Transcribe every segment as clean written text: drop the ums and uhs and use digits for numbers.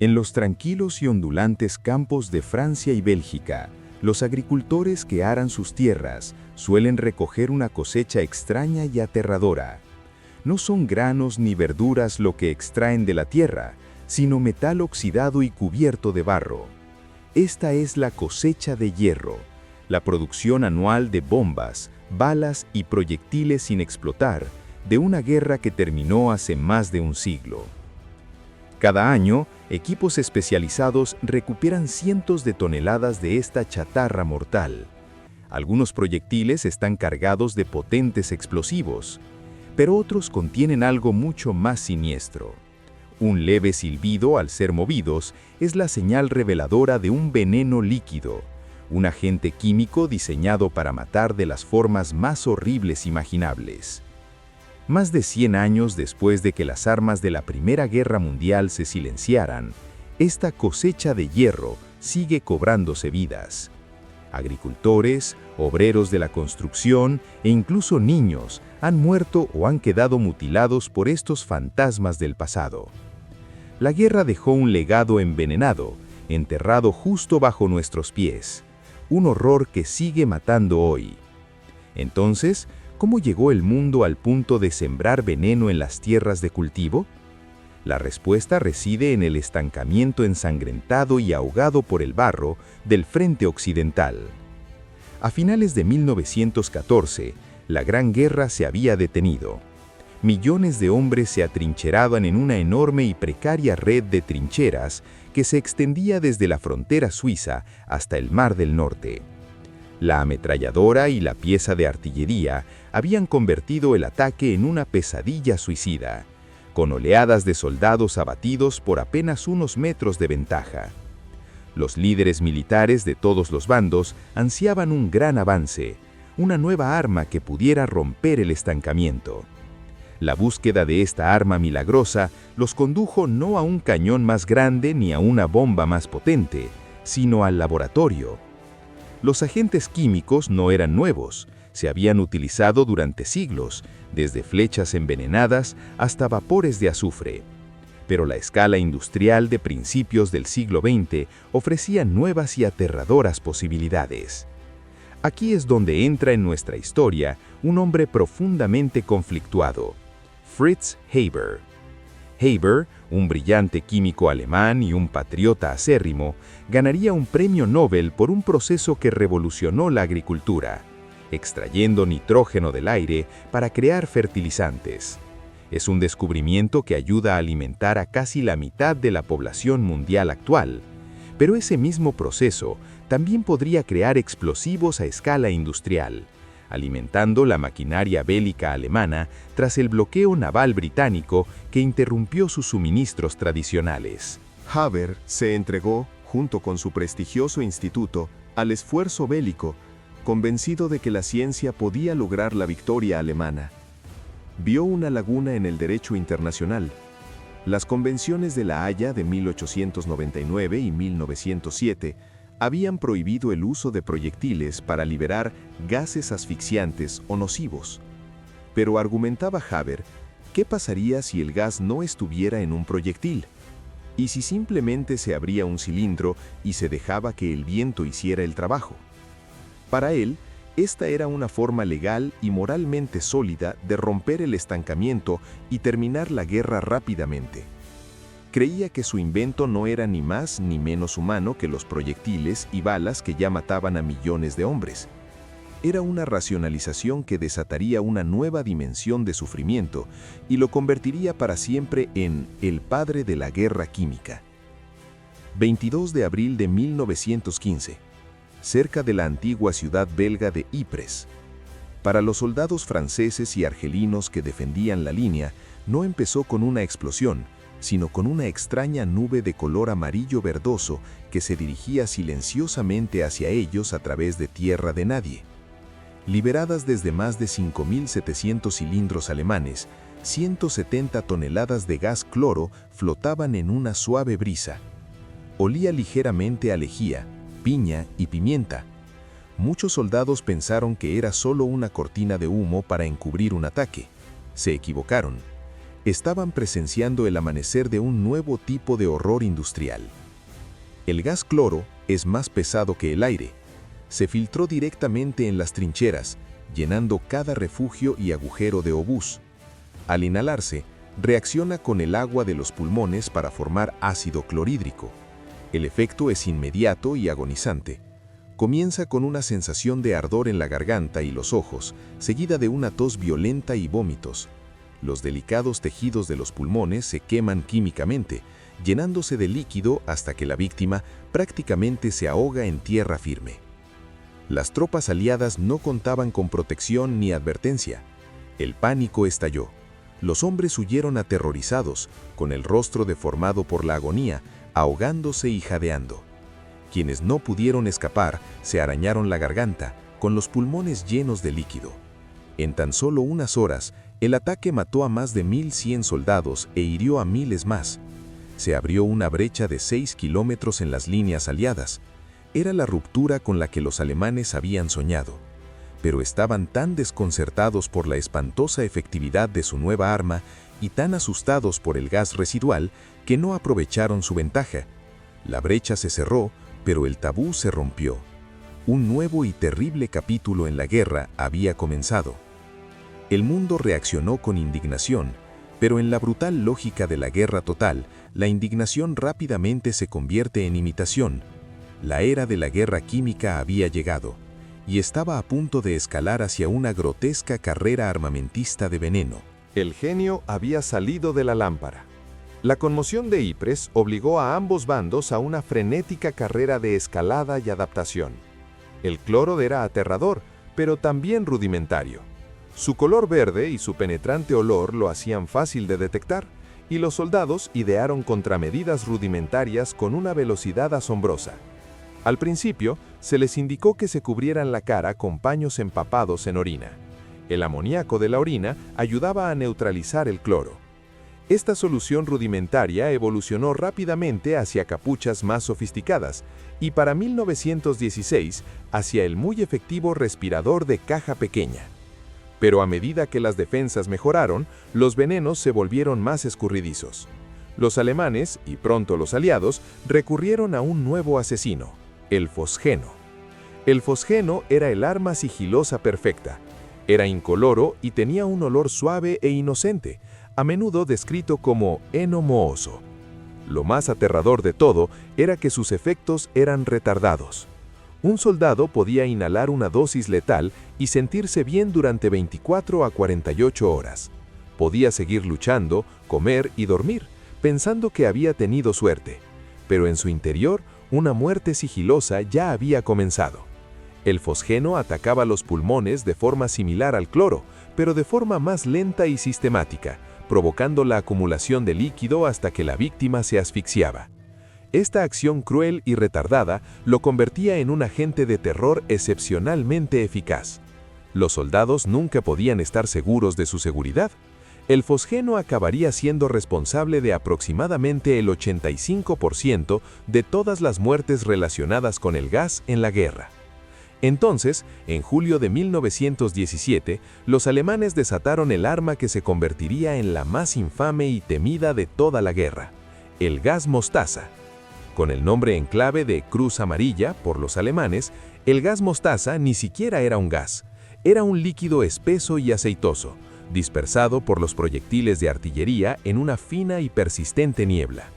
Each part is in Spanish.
En los tranquilos y ondulantes campos de Francia y Bélgica, los agricultores que aran sus tierras suelen recoger una cosecha extraña y aterradora. No son granos ni verduras lo que extraen de la tierra, sino metal oxidado y cubierto de barro. Esta es la cosecha de hierro, la producción anual de bombas, balas y proyectiles sin explotar de una guerra que terminó hace más de un siglo. Cada año, equipos especializados recuperan cientos de toneladas de esta chatarra mortal. Algunos proyectiles están cargados de potentes explosivos, pero otros contienen algo mucho más siniestro. Un leve silbido al ser movidos es la señal reveladora de un veneno líquido, un agente químico diseñado para matar de las formas más horribles imaginables. Más de 100 años después de que las armas de la Primera Guerra Mundial se silenciaran, esta cosecha de hierro sigue cobrándose vidas. Agricultores, obreros de la construcción e incluso niños han muerto o han quedado mutilados por estos fantasmas del pasado. La guerra dejó un legado envenenado, enterrado justo bajo nuestros pies, un horror que sigue matando hoy. Entonces, ¿cómo llegó el mundo al punto de sembrar veneno en las tierras de cultivo? La respuesta reside en el estancamiento ensangrentado y ahogado por el barro del frente occidental. A finales de 1914, la Gran Guerra se había detenido. Millones de hombres se atrincheraban en una enorme y precaria red de trincheras que se extendía desde la frontera suiza hasta el Mar del Norte. La ametralladora y la pieza de artillería habían convertido el ataque en una pesadilla suicida, con oleadas de soldados abatidos por apenas unos metros de ventaja. Los líderes militares de todos los bandos ansiaban un gran avance, una nueva arma que pudiera romper el estancamiento. La búsqueda de esta arma milagrosa los condujo no a un cañón más grande ni a una bomba más potente, sino al laboratorio. Los agentes químicos no eran nuevos, se habían utilizado durante siglos, desde flechas envenenadas hasta vapores de azufre. Pero la escala industrial de principios del siglo XX ofrecía nuevas y aterradoras posibilidades. Aquí es donde entra en nuestra historia un hombre profundamente conflictuado, Fritz Haber. Haber, un brillante químico alemán y un patriota acérrimo, ganaría un premio Nobel por un proceso que revolucionó la agricultura, extrayendo nitrógeno del aire para crear fertilizantes. Es un descubrimiento que ayuda a alimentar a casi la mitad de la población mundial actual, pero ese mismo proceso también podría crear explosivos a escala industrial, alimentando la maquinaria bélica alemana tras el bloqueo naval británico que interrumpió sus suministros tradicionales. Haber se entregó, junto con su prestigioso instituto, al esfuerzo bélico, convencido de que la ciencia podía lograr la victoria alemana. Vio una laguna en el derecho internacional. Las convenciones de La Haya de 1899 y 1907 habían prohibido el uso de proyectiles para liberar gases asfixiantes o nocivos. Pero argumentaba Haber, ¿qué pasaría si el gas no estuviera en un proyectil? ¿Y si simplemente se abría un cilindro y se dejaba que el viento hiciera el trabajo? Para él, esta era una forma legal y moralmente sólida de romper el estancamiento y terminar la guerra rápidamente. Creía que su invento no era ni más ni menos humano que los proyectiles y balas que ya mataban a millones de hombres. Era una racionalización que desataría una nueva dimensión de sufrimiento y lo convertiría para siempre en el padre de la guerra química. 22 de abril de 1915, cerca de la antigua ciudad belga de Ypres. Para los soldados franceses y argelinos que defendían la línea, no empezó con una explosión, sino con una extraña nube de color amarillo verdoso que se dirigía silenciosamente hacia ellos a través de tierra de nadie. Liberadas desde más de 5.700 cilindros alemanes, 170 toneladas de gas cloro flotaban en una suave brisa. Olía ligeramente a lejía, piña y pimienta. Muchos soldados pensaron que era solo una cortina de humo para encubrir un ataque. Se equivocaron. estaban presenciando el amanecer de un nuevo tipo de horror industrial. El gas cloro es más pesado que el aire. Se filtró directamente en las trincheras, llenando cada refugio y agujero de obús. Al inhalarse, reacciona con el agua de los pulmones para formar ácido clorhídrico. El efecto es inmediato y agonizante. Comienza con una sensación de ardor en la garganta y los ojos, seguida de una tos violenta y vómitos. Los delicados tejidos de los pulmones se queman químicamente, llenándose de líquido hasta que la víctima prácticamente se ahoga en tierra firme. Las tropas aliadas no contaban con protección ni advertencia. El pánico estalló. Los hombres huyeron aterrorizados, con el rostro deformado por la agonía, ahogándose y jadeando. Quienes no pudieron escapar se arañaron la garganta, con los pulmones llenos de líquido. En tan solo unas horas, el ataque mató a más de 1.100 soldados e hirió a miles más. Se abrió una brecha de 6 kilómetros en las líneas aliadas. Era la ruptura con la que los alemanes habían soñado. Pero estaban tan desconcertados por la espantosa efectividad de su nueva arma y tan asustados por el gas residual que no aprovecharon su ventaja. La brecha se cerró, pero el tabú se rompió. Un nuevo y terrible capítulo en la guerra había comenzado. El mundo reaccionó con indignación, pero en la brutal lógica de la guerra total, la indignación rápidamente se convierte en imitación. La era de la guerra química había llegado, y estaba a punto de escalar hacia una grotesca carrera armamentista de veneno. El genio había salido de la lámpara. La conmoción de Ypres obligó a ambos bandos a una frenética carrera de escalada y adaptación. El cloro era aterrador, pero también rudimentario. Su color verde y su penetrante olor lo hacían fácil de detectar, y los soldados idearon contramedidas rudimentarias con una velocidad asombrosa. Al principio, se les indicó que se cubrieran la cara con paños empapados en orina. El amoníaco de la orina ayudaba a neutralizar el cloro. Esta solución rudimentaria evolucionó rápidamente hacia capuchas más sofisticadas y para 1916 hacia el muy efectivo respirador de caja pequeña. Pero a medida que las defensas mejoraron, los venenos se volvieron más escurridizos. Los alemanes, y pronto los aliados, recurrieron a un nuevo asesino, el fosgeno. El fosgeno era el arma sigilosa perfecta. Era incoloro y tenía un olor suave e inocente, a menudo descrito como heno mohoso. Lo más aterrador de todo era que sus efectos eran retardados. Un soldado podía inhalar una dosis letal y sentirse bien durante 24 a 48 horas. Podía seguir luchando, comer y dormir, pensando que había tenido suerte. Pero en su interior, una muerte sigilosa ya había comenzado. El fosgeno atacaba los pulmones de forma similar al cloro, pero de forma más lenta y sistemática, provocando la acumulación de líquido hasta que la víctima se asfixiaba. Esta acción cruel y retardada lo convertía en un agente de terror excepcionalmente eficaz. Los soldados nunca podían estar seguros de su seguridad. El fosgeno acabaría siendo responsable de aproximadamente el 85% de todas las muertes relacionadas con el gas en la guerra. Entonces, en julio de 1917, los alemanes desataron el arma que se convertiría en la más infame y temida de toda la guerra, el gas mostaza. Con el nombre en clave de Cruz Amarilla por los alemanes, el gas mostaza ni siquiera era un gas, era un líquido espeso y aceitoso, dispersado por los proyectiles de artillería en una fina y persistente niebla.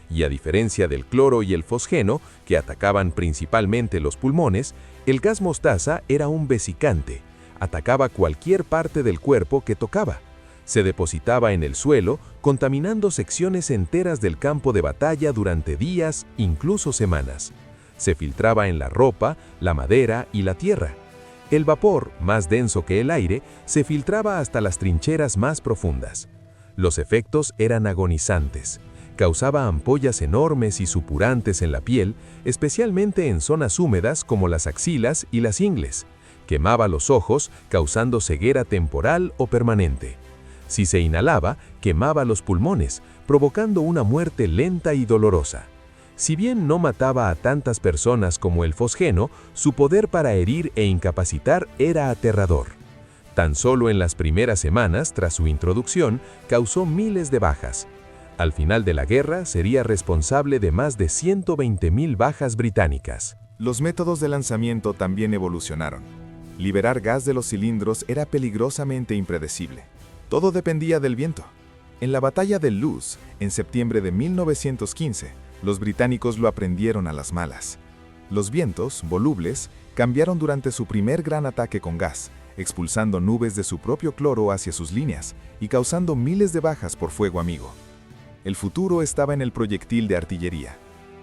Y a diferencia del cloro y el fosgeno, que atacaban principalmente los pulmones, el gas mostaza era un vesicante, atacaba cualquier parte del cuerpo que tocaba. Se depositaba en el suelo, contaminando secciones enteras del campo de batalla durante días, incluso semanas. Se filtraba en la ropa, la madera y la tierra. El vapor, más denso que el aire, se filtraba hasta las trincheras más profundas. Los efectos eran agonizantes. Causaba ampollas enormes y supurantes en la piel, especialmente en zonas húmedas como las axilas y las ingles. Quemaba los ojos, causando ceguera temporal o permanente. Si se inhalaba, quemaba los pulmones, provocando una muerte lenta y dolorosa. Si bien no mataba a tantas personas como el fosgeno, su poder para herir e incapacitar era aterrador. Tan solo en las primeras semanas tras su introducción causó miles de bajas. Al final de la guerra sería responsable de más de 120.000 bajas británicas. Los métodos de lanzamiento también evolucionaron. Liberar gas de los cilindros era peligrosamente impredecible. Todo dependía del viento. En la batalla de Loos, en septiembre de 1915, los británicos lo aprendieron a las malas. Los vientos, volubles, cambiaron durante su primer gran ataque con gas, expulsando nubes de su propio cloro hacia sus líneas y causando miles de bajas por fuego amigo. El futuro estaba en el proyectil de artillería.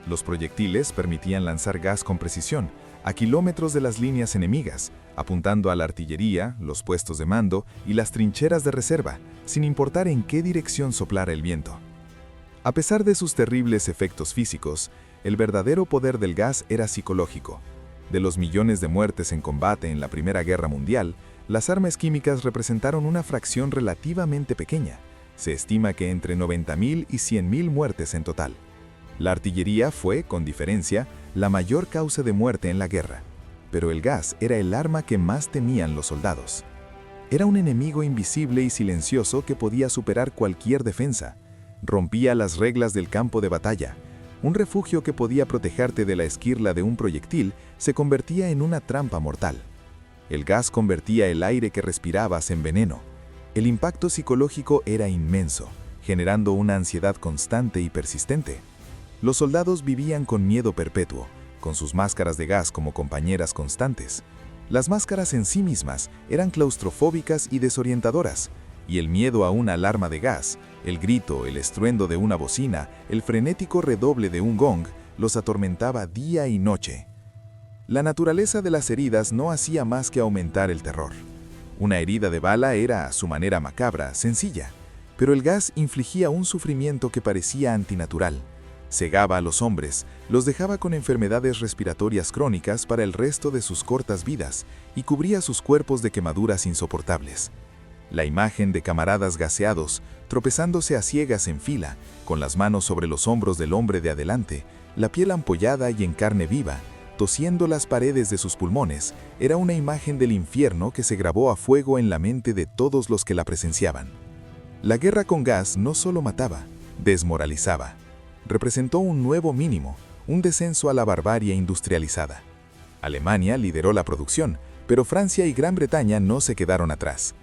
Los proyectiles permitían lanzar gas con precisión, a kilómetros de las líneas enemigas, apuntando a la artillería, los puestos de mando y las trincheras de reserva, sin importar en qué dirección soplara el viento. A pesar de sus terribles efectos físicos, el verdadero poder del gas era psicológico. De los millones de muertes en combate en la Primera Guerra Mundial, las armas químicas representaron una fracción relativamente pequeña. Se estima que entre 90.000 y 100.000 muertes en total. La artillería fue, con diferencia, la mayor causa de muerte en la guerra, pero el gas era el arma que más temían los soldados. Era un enemigo invisible y silencioso que podía superar cualquier defensa. Rompía las reglas del campo de batalla. Un refugio que podía protegerte de la esquirla de un proyectil se convertía en una trampa mortal. El gas convertía el aire que respirabas en veneno. El impacto psicológico era inmenso, generando una ansiedad constante y persistente. Los soldados vivían con miedo perpetuo, con sus máscaras de gas como compañeras constantes. Las máscaras en sí mismas eran claustrofóbicas y desorientadoras, y el miedo a una alarma de gas, el grito, el estruendo de una bocina, el frenético redoble de un gong, los atormentaba día y noche. La naturaleza de las heridas no hacía más que aumentar el terror. Una herida de bala era, a su manera macabra, sencilla, pero el gas infligía un sufrimiento que parecía antinatural. Cegaba a los hombres, los dejaba con enfermedades respiratorias crónicas para el resto de sus cortas vidas y cubría sus cuerpos de quemaduras insoportables. La imagen de camaradas gaseados, tropezándose a ciegas en fila, con las manos sobre los hombros del hombre de adelante, la piel ampollada y en carne viva, tosiendo las paredes de sus pulmones, era una imagen del infierno que se grabó a fuego en la mente de todos los que la presenciaban. La guerra con gas no solo mataba, desmoralizaba. Representó un nuevo mínimo, un descenso a la barbarie industrializada. Alemania lideró la producción, pero Francia y Gran Bretaña no se quedaron atrás.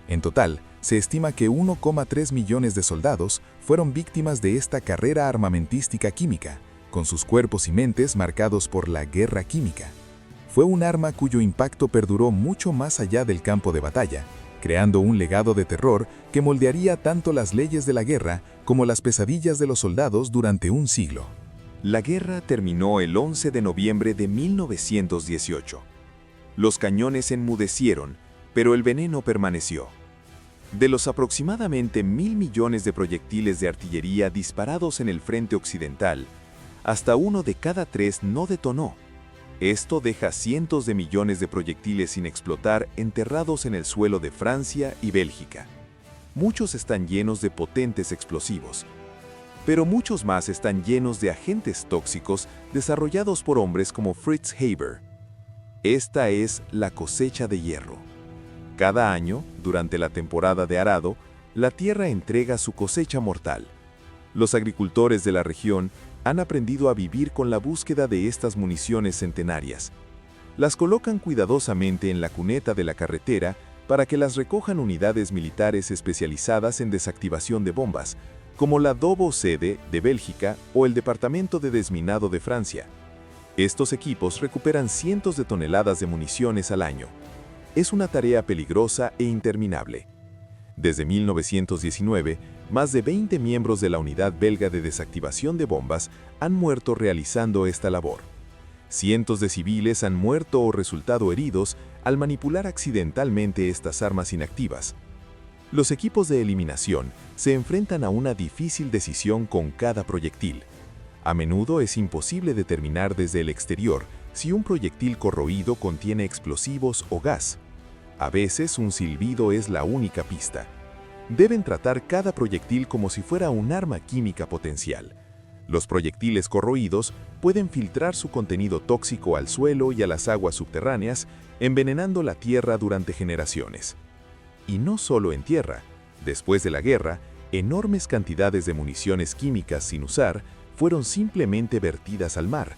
En total, se estima que 1,3 millones de soldados fueron víctimas de esta carrera armamentística química, con sus cuerpos y mentes marcados por la guerra química. Fue un arma cuyo impacto perduró mucho más allá del campo de batalla, creando un legado de terror que moldearía tanto las leyes de la guerra como las pesadillas de los soldados durante un siglo. La guerra terminó el 11 de noviembre de 1918. Los cañones enmudecieron, pero el veneno permaneció. De los aproximadamente 1.000 millones de proyectiles de artillería disparados en el frente occidental, hasta 1 de cada 3 no detonó. Esto deja cientos de millones de proyectiles sin explotar enterrados en el suelo de Francia y Bélgica. Muchos están llenos de potentes explosivos, pero muchos más están llenos de agentes tóxicos desarrollados por hombres como Fritz Haber. Esta es la cosecha de hierro. Cada año, durante la temporada de arado, la tierra entrega su cosecha mortal. Los agricultores de la región han aprendido a vivir con la búsqueda de estas municiones centenarias. Las colocan cuidadosamente en la cuneta de la carretera para que las recojan unidades militares especializadas en desactivación de bombas, como la DOBO-CD de Bélgica o el Departamento de Desminado de Francia. Estos equipos recuperan cientos de toneladas de municiones al año. Es una tarea peligrosa e interminable. Desde 1919, más de 20 miembros de la unidad belga de desactivación de bombas han muerto realizando esta labor. Cientos de civiles han muerto o resultado heridos al manipular accidentalmente estas armas inactivas. Los equipos de eliminación se enfrentan a una difícil decisión con cada proyectil. A menudo es imposible determinar desde el exterior si un proyectil corroído contiene explosivos o gas. A veces un silbido es la única pista. Deben tratar cada proyectil como si fuera un arma química potencial. Los proyectiles corroídos pueden filtrar su contenido tóxico al suelo y a las aguas subterráneas, envenenando la tierra durante generaciones. Y no solo en tierra. Después de la guerra, enormes cantidades de municiones químicas sin usar fueron simplemente vertidas al mar.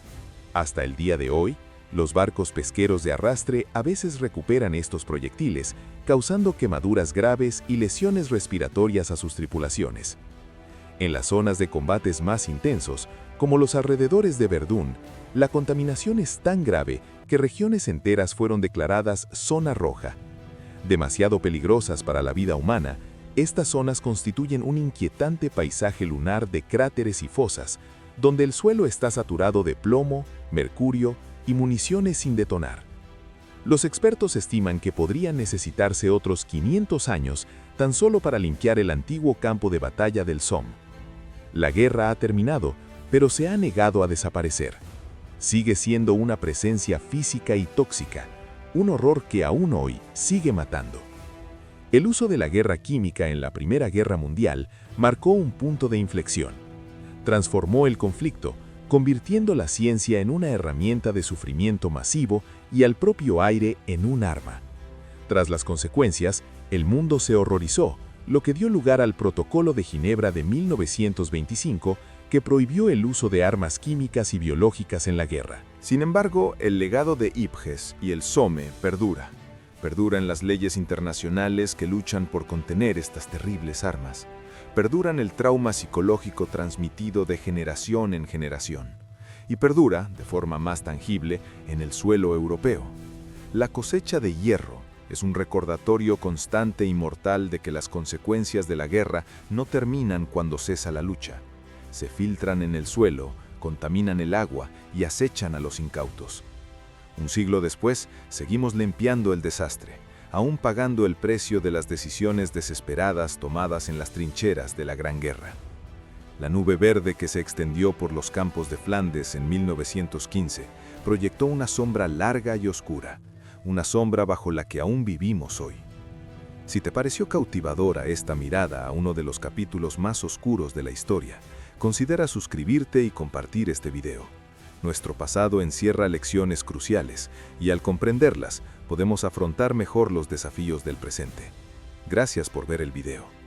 Hasta el día de hoy, los barcos pesqueros de arrastre a veces recuperan estos proyectiles, causando quemaduras graves y lesiones respiratorias a sus tripulaciones. En las zonas de combates más intensos, como los alrededores de Verdún, la contaminación es tan grave que regiones enteras fueron declaradas zona roja. Demasiado peligrosas para la vida humana, estas zonas constituyen un inquietante paisaje lunar de cráteres y fosas, donde el suelo está saturado de plomo, mercurio y municiones sin detonar. Los expertos estiman que podrían necesitarse otros 500 años tan solo para limpiar el antiguo campo de batalla del Somme. La guerra ha terminado, pero se ha negado a desaparecer. Sigue siendo una presencia física y tóxica, un horror que aún hoy sigue matando. El uso de la guerra química en la Primera Guerra Mundial marcó un punto de inflexión. Transformó el conflicto, convirtiendo la ciencia en una herramienta de sufrimiento masivo y al propio aire en un arma. Tras las consecuencias, el mundo se horrorizó, lo que dio lugar al Protocolo de Ginebra de 1925, que prohibió el uso de armas químicas y biológicas en la guerra. Sin embargo, el legado de Ypres y el Somme perdura. Perdura en las leyes internacionales que luchan por contener estas terribles armas. Perduran el trauma psicológico transmitido de generación en generación. Y perdura, de forma más tangible, en el suelo europeo. La cosecha de hierro es un recordatorio constante y mortal de que las consecuencias de la guerra no terminan cuando cesa la lucha. Se filtran en el suelo, contaminan el agua y acechan a los incautos. Un siglo después, seguimos limpiando el desastre, aún pagando el precio de las decisiones desesperadas tomadas en las trincheras de la Gran Guerra. La nube verde que se extendió por los campos de Flandes en 1915 proyectó una sombra larga y oscura, una sombra bajo la que aún vivimos hoy. Si te pareció cautivadora esta mirada a uno de los capítulos más oscuros de la historia, considera suscribirte y compartir este video. Nuestro pasado encierra lecciones cruciales y al comprenderlas, podemos afrontar mejor los desafíos del presente. Gracias por ver el video.